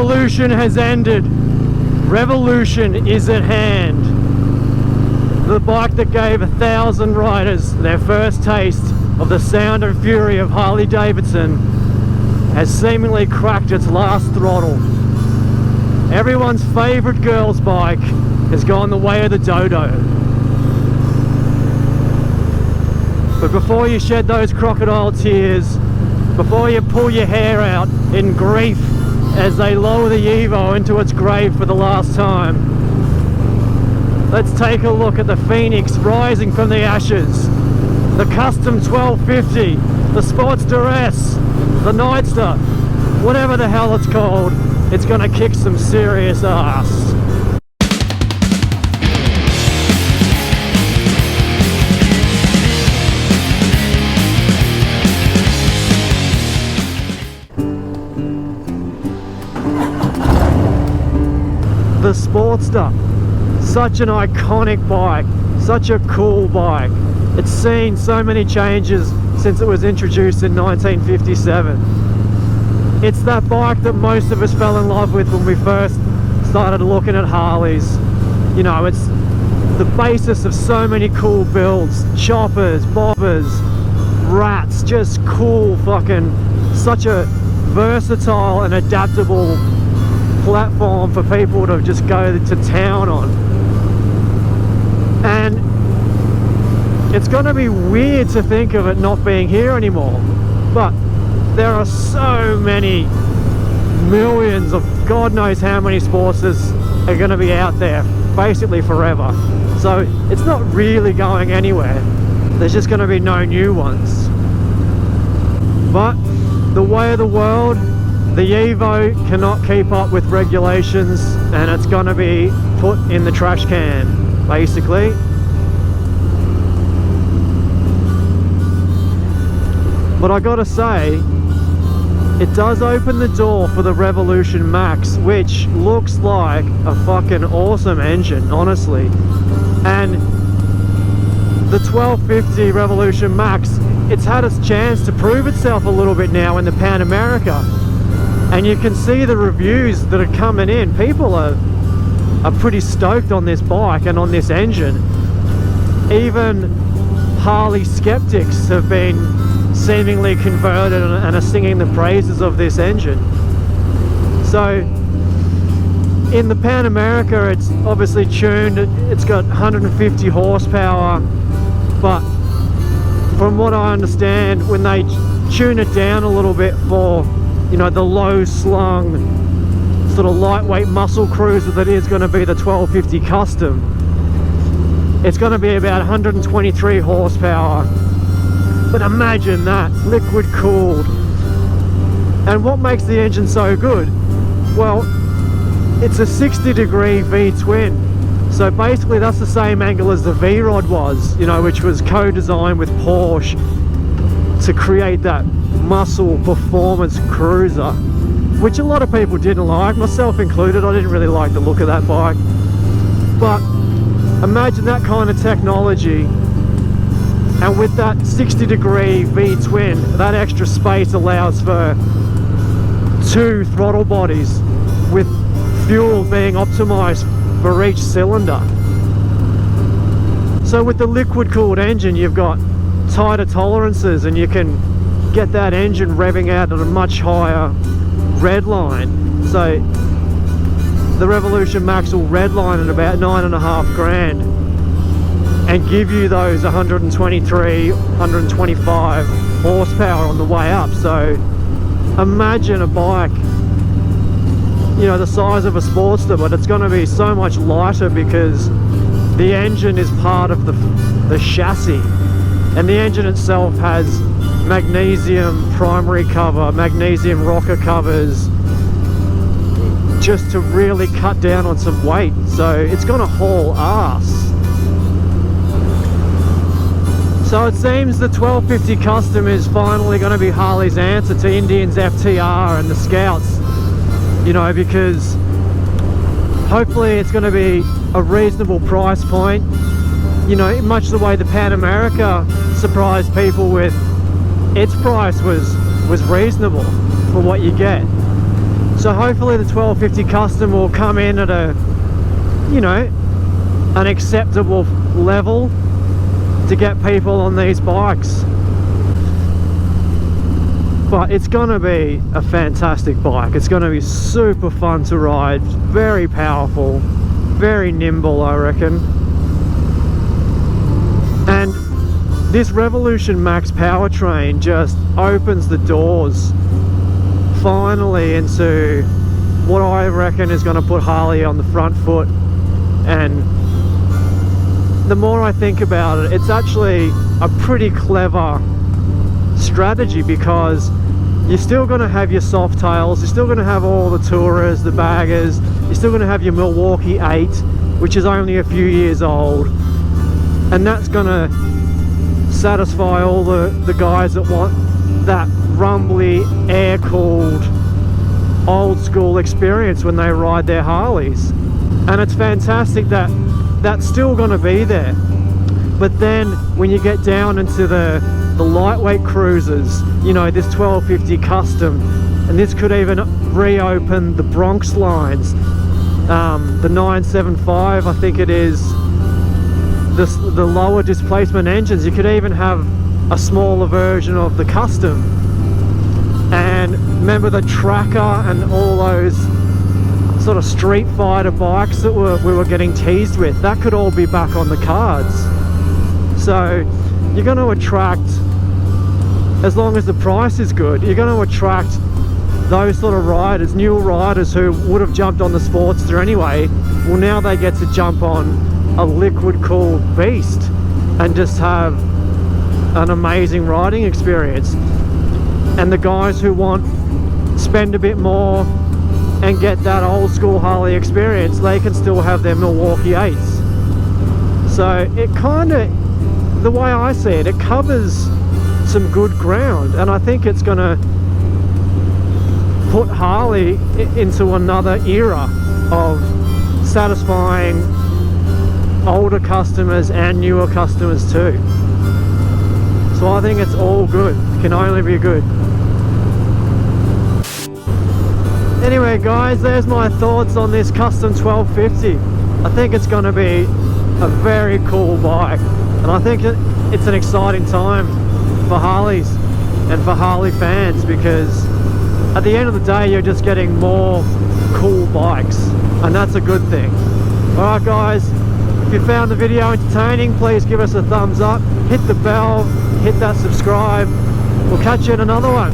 revolution has ended. Revolution is at hand. The bike that gave 1,000 riders their first taste of the sound and fury of Harley Davidson has seemingly cracked its last throttle. Everyone's favourite girl's bike has gone the way of the dodo. But before you shed those crocodile tears, before you pull your hair out in grief as they lower the Evo into its grave for the last time, let's take a look at the Phoenix rising from the ashes. The custom 1250, the Sportster S, the Nightster, whatever the hell it's called, it's gonna kick some serious ass. The Sportster, such an iconic bike, such a cool bike. It's seen so many changes since it was introduced in 1957. It's that bike that most of us fell in love with when we first started looking at Harleys. You know, it's the basis of so many cool builds, choppers, bobbers, rats, just cool fucking, such a versatile and adaptable platform for people to just go to town on. And it's going to be weird to think of it not being here anymore, but there are so many millions of God knows how many Sportsters are going to be out there basically forever. So it's not really going anywhere. There's just going to be no new ones. But the way of the world, the Evo cannot keep up with regulations and it's going to be put in the trash can, basically. But I gotta say, it does open the door for the Revolution Max, which looks like a fucking awesome engine, honestly. And the 1250 Revolution Max, it's had its chance to prove itself a little bit now in the Pan America. And you can see the reviews that are coming in. People are pretty stoked on this bike and on this engine. Even Harley skeptics have been seemingly converted and are singing the praises of this engine. So in the Pan America, it's obviously tuned, it's got 150 horsepower, but from what I understand, when they tune it down a little bit for, you know, the low slung sort of lightweight muscle cruiser that is going to be the 1250 Custom, it's going to be about 123 horsepower. But imagine that, liquid cooled. And what makes the engine so good? Well, it's a 60-degree V-twin. So basically that's the same angle as the V-Rod was, you know, which was co-designed with Porsche to create that muscle performance cruiser, which a lot of people didn't like, myself included. I didn't really like the look of that bike. But imagine that kind of technology, and with that 60-degree V-twin, that extra space allows for 2 throttle bodies with fuel being optimized for each cylinder. So with the liquid cooled engine, you've got tighter tolerances and you can get that engine revving out at a much higher redline. So the Revolution Max will redline at about 9.5 grand and give you those 123, 125 horsepower on the way up. So imagine a bike, you know, the size of a Sportster, but it's going to be so much lighter because the engine is part of the chassis, and the engine itself has magnesium primary cover, magnesium rocker covers, just to really cut down on some weight. So it's going to haul ass. So it seems the 1250 Custom is finally going to be Harley's answer to Indian's FTR and the Scouts, you know, because hopefully it's going to be a reasonable price point, you know, much the way the Pan America surprised people with its price was reasonable for what you get. So hopefully the 1250 Custom will come in at a, you know, an acceptable level to get people on these bikes. But it's gonna be a fantastic bike. It's gonna be super fun to ride, very powerful, very nimble, I reckon. And this Revolution Max powertrain just opens the doors finally into what I reckon is going to put Harley on the front foot. And the more I think about it, it's actually a pretty clever strategy, because you're still going to have your soft tails, you're still going to have all the tourers, the baggers, you're still going to have your Milwaukee 8, which is only a few years old, and that's going to satisfy all the guys that want that rumbly, air-cooled, old-school experience when they ride their Harleys. And it's fantastic that that's still going to be there. But then when you get down into the lightweight cruisers, you know, this 1250 Custom, and this could even reopen the Bronx lines, the 975, I think it is, the lower displacement engines. You could even have a smaller version of the Custom. And remember the Tracker and all those sort of Street Fighter bikes that we were getting teased with? That could all be back on the cards. So you're going to attract, as long as the price is good, you're going to attract those sort of riders, new riders who would have jumped on the Sportster anyway. Well, now they get to jump on a liquid cooled beast and just have an amazing riding experience. And the guys who want spend a bit more and get that old school Harley experience, they can still have their Milwaukee 8s. So it kind of, the way I see it, it covers some good ground, and I think it's going to put Harley into another era of satisfying older customers and newer customers too. So I think it's all good. It can only be good. Anyway guys, there's my thoughts on this Custom 1250. I think it's going to be a very cool bike, and I think it's an exciting time for Harleys and for Harley fans, because at the end of the day you're just getting more cool bikes, and that's a good thing. Alright guys, if you found the video entertaining, please give us a thumbs up, hit the bell, hit that subscribe. We'll catch you in another one.